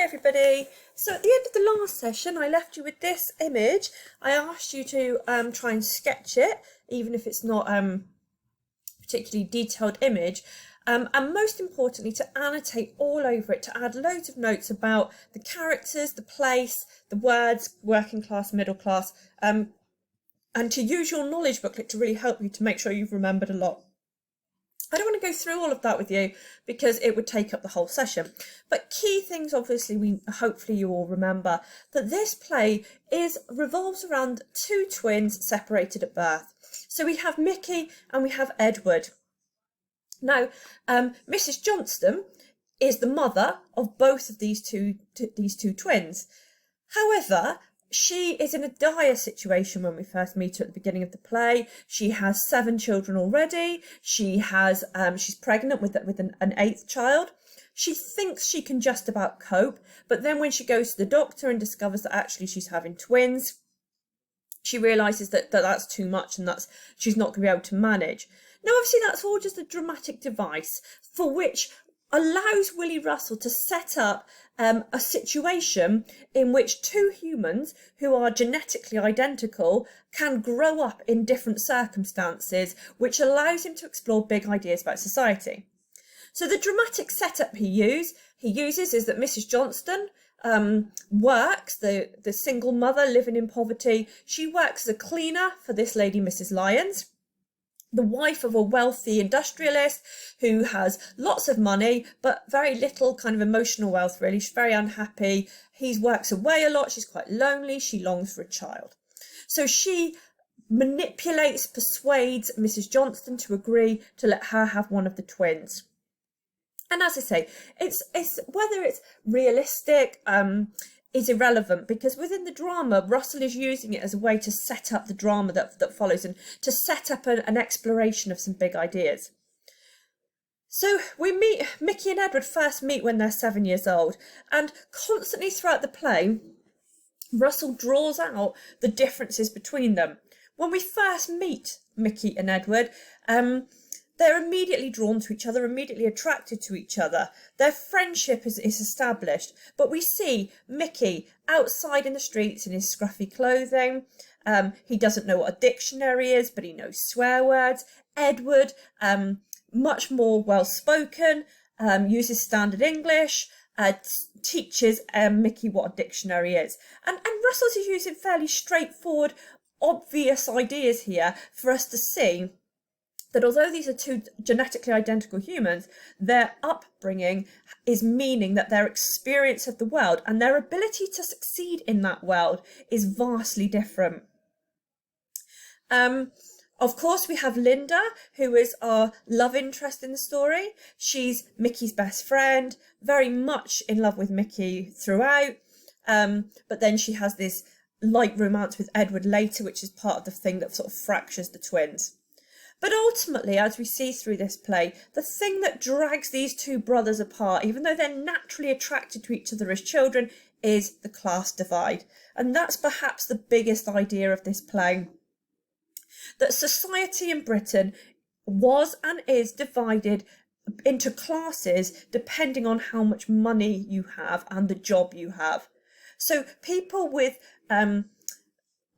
everybody. So at the end of the last session I left you with this image. I asked you to try and sketch it, even if it's not a particularly detailed image, and most importantly to annotate all over it, to add loads of notes about the characters, the place, the words, working class, middle class, and to use your knowledge booklet to really help you to make sure you've remembered a lot. I don't want to go through all of that with you because it would take up the whole session. But key things, obviously, hopefully you all remember that this play revolves around two twins separated at birth. So we have Mickey and we have Edward. Now, Mrs. Johnston is the mother of both of these two twins. However, she is in a dire situation when we first meet her at the beginning of the play. She has 7 children already. She has, she's pregnant with an 8th child. She thinks she can just about cope, but then when she goes to the doctor and discovers that actually she's having twins, she realises that that's too much and she's not going to be able to manage. Now, obviously, that's all just a dramatic device for which allows Willie Russell to set up a situation in which two humans who are genetically identical can grow up in different circumstances, which allows him to explore big ideas about society. So the dramatic setup he uses is that Mrs. Johnston works, the single mother living in poverty. She works as a cleaner for this lady, Mrs. Lyons, the wife of a wealthy industrialist who has lots of money but very little kind of emotional wealth, really. She's very unhappy. He works away a lot. She's quite lonely. She longs for a child. So she manipulates, persuades Mrs. Johnston to agree to let her have one of the twins. And as I say, it's whether it's realistic is irrelevant, because within the drama, Russell is using it as a way to set up the drama that follows and to set up an exploration of some big ideas. So Mickey and Edward first meet when they're 7 years old, and constantly throughout the play, Russell draws out the differences between them. When we first meet Mickey and Edward, they're immediately drawn to each other, immediately attracted to each other. Their friendship is established. But we see Mickey outside in the streets in his scruffy clothing. He doesn't know what a dictionary is, but he knows swear words. Edward, much more well-spoken, uses standard English, teaches Mickey what a dictionary is. And Russell's is using fairly straightforward, obvious ideas here for us to see that although these are two genetically identical humans, their upbringing is meaning that their experience of the world and their ability to succeed in that world is vastly different. Of course, we have Linda, who is our love interest in the story. She's Mickey's best friend, very much in love with Mickey throughout. But then she has this light romance with Edward later, which is part of the thing that sort of fractures the twins. But ultimately, as we see through this play, the thing that drags these two brothers apart, even though they're naturally attracted to each other as children, is the class divide. And that's perhaps the biggest idea of this play. That society in Britain was and is divided into classes depending on how much money you have and the job you have. So people with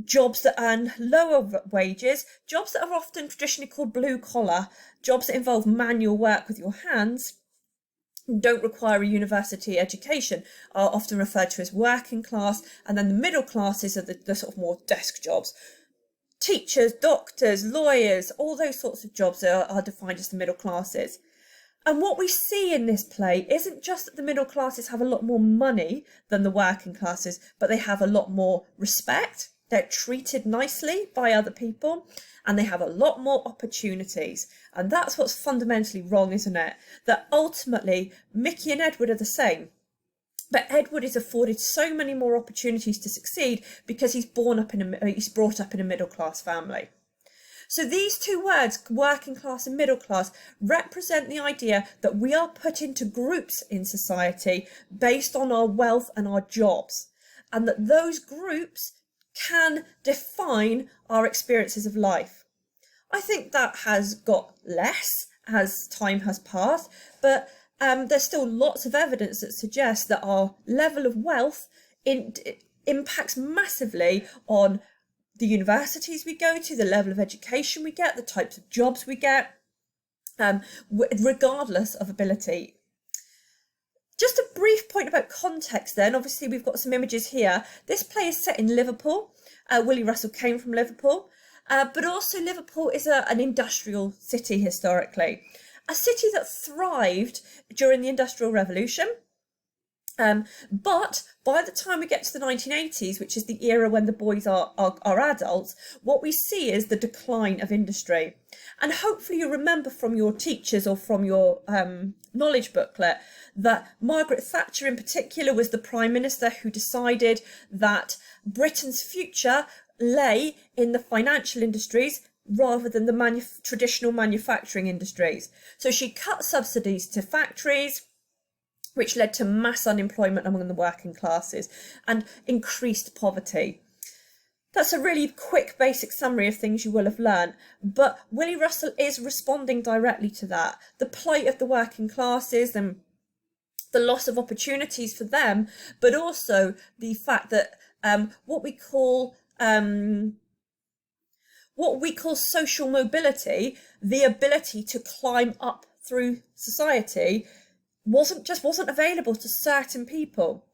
jobs that earn lower wages, jobs that are often traditionally called blue collar, jobs that involve manual work with your hands, don't require a university education, are often referred to as working class, and then the middle classes are the sort of more desk jobs. Teachers, doctors, lawyers, all those sorts of jobs are defined as the middle classes. And what we see in this play isn't just that the middle classes have a lot more money than the working classes, but they have a lot more respect. They're treated nicely by other people, and they have a lot more opportunities. And that's what's fundamentally wrong, isn't it? That ultimately Mickey and Edward are the same. But Edward is afforded so many more opportunities to succeed because he's brought up in a middle class family. So these two words, working class and middle class, represent the idea that we are put into groups in society based on our wealth and our jobs, and that those groups can define our experiences of life. I think that has got less as time has passed, but there's still lots of evidence that suggests that our level of wealth impacts massively on the universities we go to, the level of education we get, the types of jobs we get, regardless of ability. Just a brief point about context then. Obviously, we've got some images here. This play is set in Liverpool. Willie Russell came from Liverpool, but also Liverpool is an industrial city historically. A city that thrived during the Industrial Revolution. But by the time we get to the 1980s, which is the era when the boys are adults, what we see is the decline of industry. And hopefully you remember from your teachers or from your knowledge booklet that Margaret Thatcher in particular was the Prime Minister who decided that Britain's future lay in the financial industries rather than the traditional manufacturing industries. So she cut subsidies to factories, which led to mass unemployment among the working classes and increased poverty. That's a really quick basic summary of things you will have learned, but Willie Russell is responding directly to that. The plight of the working classes and the loss of opportunities for them, but also the fact that what we call social mobility, the ability to climb up through society, wasn't available to certain people.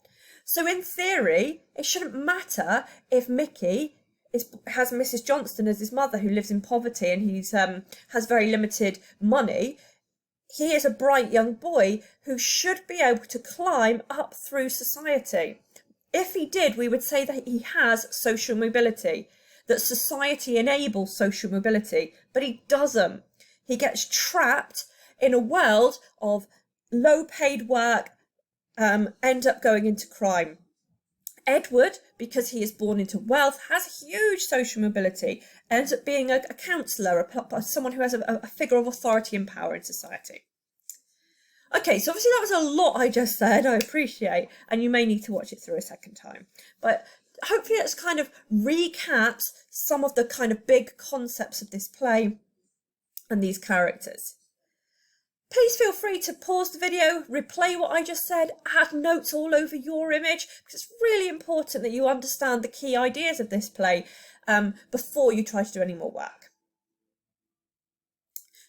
So in theory, it shouldn't matter if Mickey has Mrs. Johnston as his mother, who lives in poverty and he's has very limited money. He is a bright young boy who should be able to climb up through society. If he did, we would say that he has social mobility, that society enables social mobility, but he doesn't. He gets trapped in a world of low-paid work, end up going into crime. Edward, because he is born into wealth, has huge social mobility, ends up being a counsellor, someone who has a figure of authority and power in society. Okay, so obviously that was a lot I just said, I appreciate, and you may need to watch it through a second time. But hopefully it's kind of recaps some of the kind of big concepts of this play and these characters. Please feel free to pause the video, replay what I just said, add notes all over your image, because it's really important that you understand the key ideas of this play before you try to do any more work.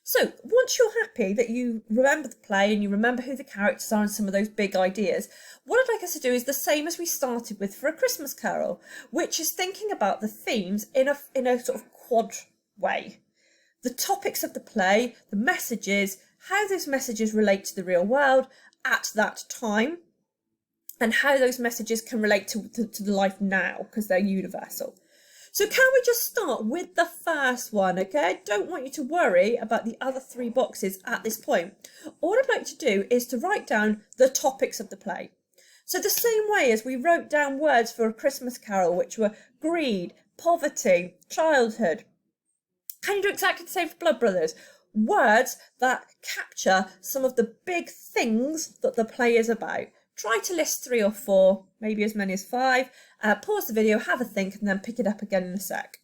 So once you're happy that you remember the play and you remember who the characters are and some of those big ideas, what I'd like us to do is the same as we started with for A Christmas Carol, which is thinking about the themes in a sort of quad way. The topics of the play, the messages, how those messages relate to the real world at that time, and how those messages can relate to the life now, because they're universal. So can we just start with the first one, okay? I don't want you to worry about the other three boxes at this point. All I'd like to do is to write down the topics of the play. So the same way as we wrote down words for A Christmas Carol, which were greed, poverty, childhood, can you do exactly the same for Blood Brothers? Words that capture some of the big things that the play is about. Try to list 3 or 4, maybe as many as 5. Pause the video, have a think, and then pick it up again in a sec.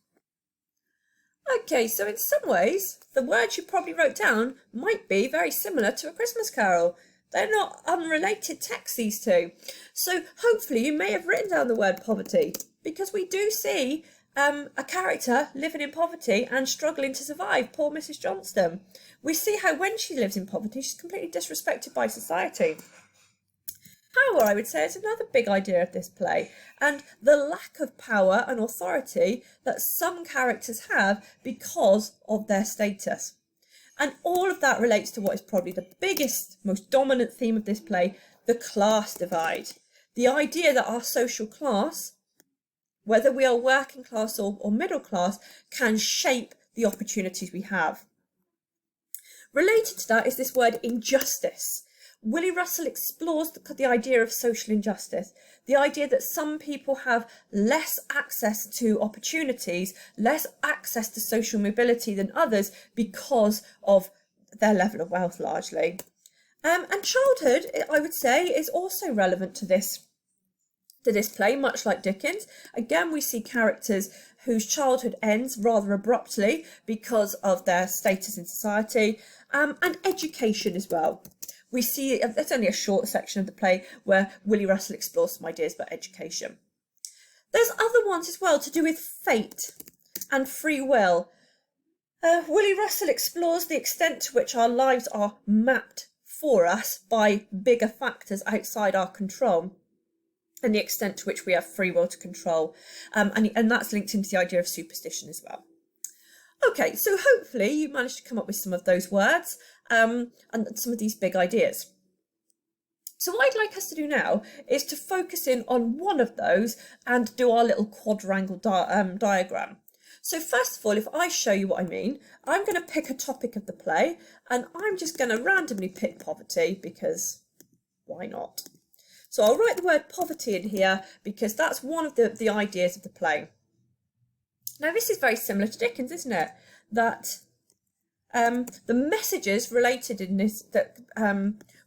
Okay, so in some ways, the words you probably wrote down might be very similar to A Christmas Carol. They're not unrelated texts, these two. So hopefully you may have written down the word poverty, because we do see a character living in poverty and struggling to survive, poor Mrs. Johnston. We see how when she lives in poverty, she's completely disrespected by society. Power, I would say, is another big idea of this play, and the lack of power and authority that some characters have because of their status. And all of that relates to what is probably the biggest, most dominant theme of this play, the class divide. The idea that our social class, whether we are working class or middle class, can shape the opportunities we have. Related to that is this word injustice. Willie Russell explores the idea of social injustice, the idea that some people have less access to opportunities, less access to social mobility than others because of their level of wealth largely. And childhood, I would say, is also relevant to this play, much like Dickens. Again, we see characters whose childhood ends rather abruptly because of their status in society, and education as well. We see, that's only a short section of the play where Willie Russell explores some ideas about education. There's other ones as well to do with fate and free will. Willie Russell explores the extent to which our lives are mapped for us by bigger factors outside our control, and the extent to which we have free will to control. And that's linked into the idea of superstition as well. Okay, so hopefully you managed to come up with some of those words and some of these big ideas. So what I'd like us to do now is to focus in on one of those and do our little quadrangle diagram. So first of all, if I show you what I mean, I'm going to pick a topic of the play and I'm just going to randomly pick poverty because why not? So I'll write the word poverty in here because that's one of the ideas of the play. Now this is very similar to Dickens, isn't it? That the messages related in this, that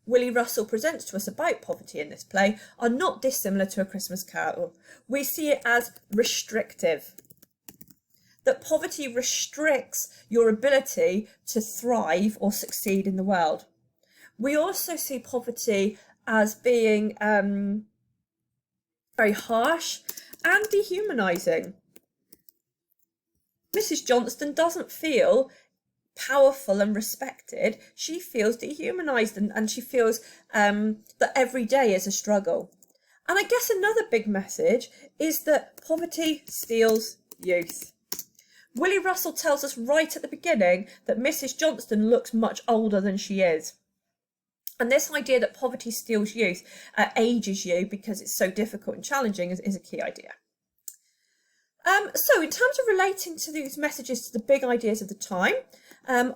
Willie Russell presents to us about poverty in this play are not dissimilar to A Christmas Carol. We see it as restrictive. That poverty restricts your ability to thrive or succeed in the world. We also see poverty as being very harsh and dehumanising. Mrs. Johnston doesn't feel powerful and respected. She feels dehumanised and she feels that every day is a struggle. And I guess another big message is that poverty steals youth. Willie Russell tells us right at the beginning that Mrs. Johnston looks much older than she is. And this idea that poverty steals youth, ages you because it's so difficult and challenging is a key idea. So in terms of relating to these messages to the big ideas of the time,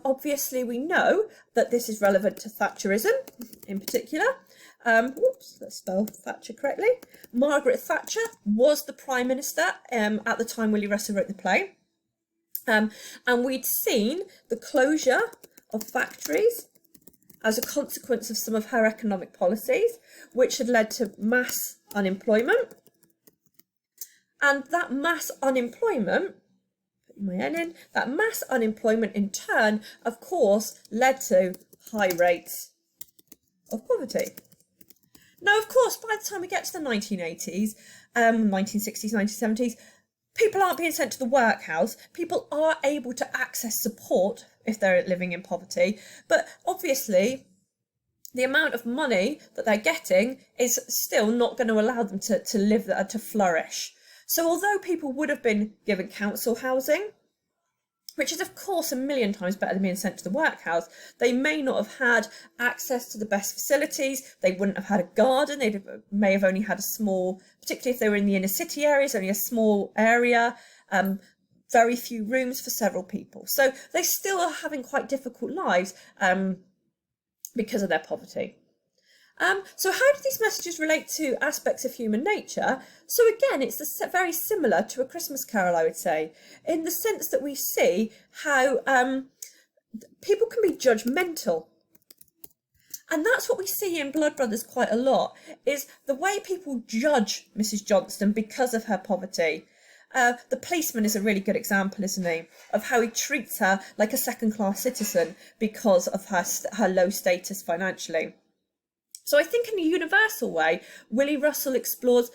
obviously we know that this is relevant to Thatcherism in particular. Whoops, let's spell Thatcher correctly. Margaret Thatcher was the Prime Minister at the time Willie Russell wrote the play. And we'd seen the closure of factories as a consequence of some of her economic policies, which had led to mass unemployment. And that mass unemployment, putting my N in, that mass unemployment in turn, of course, led to high rates of poverty. Now, of course, by the time we get to the 1980s, 1960s, 1970s, people aren't being sent to the workhouse. People are able to access support if they're living in poverty. But obviously, the amount of money that they're getting is still not going to allow them to live, to flourish. So although people would have been given council housing, which is of course a million times better than being sent to the workhouse, they may not have had access to the best facilities. They wouldn't have had a garden. They may have only had a small, particularly if they were in the inner city areas, only a small area, very few rooms for several people. So they still are having quite difficult lives because of their poverty. So how do these messages relate to aspects of human nature? So again, it's very similar to A Christmas Carol, I would say, in the sense that we see how people can be judgmental. And that's what we see in Blood Brothers quite a lot, is the way people judge Mrs. Johnston because of her poverty. The policeman is a really good example, isn't he, of how he treats her like a second-class citizen because of her low status financially. So I think in a universal way, Willie Russell explores,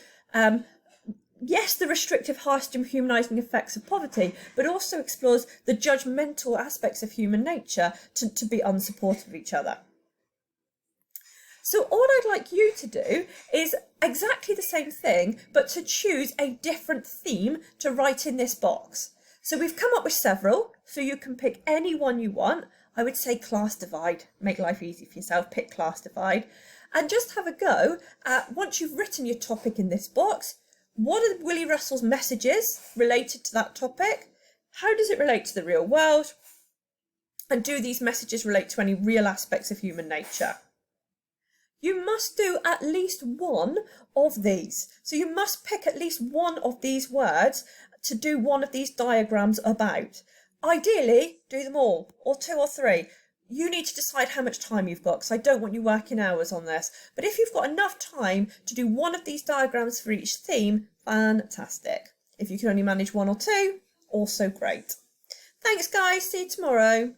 yes, the restrictive, harsh, dehumanising effects of poverty, but also explores the judgmental aspects of human nature to be unsupportive of each other. So all I'd like you to do is exactly the same thing, but to choose a different theme to write in this box. So we've come up with several, so you can pick any one you want. I would say class divide, make life easy for yourself, pick class divide. And just have a go at, once you've written your topic in this box, what are Willie Russell's messages related to that topic? How does it relate to the real world? And do these messages relate to any real aspects of human nature? You must do at least one of these. So you must pick at least one of these words to do one of these diagrams about. Ideally, do them all, or two or three. You need to decide how much time you've got, because I don't want you working hours on this. But if you've got enough time to do one of these diagrams for each theme, fantastic. If you can only manage one or two, also great. Thanks guys, see you tomorrow.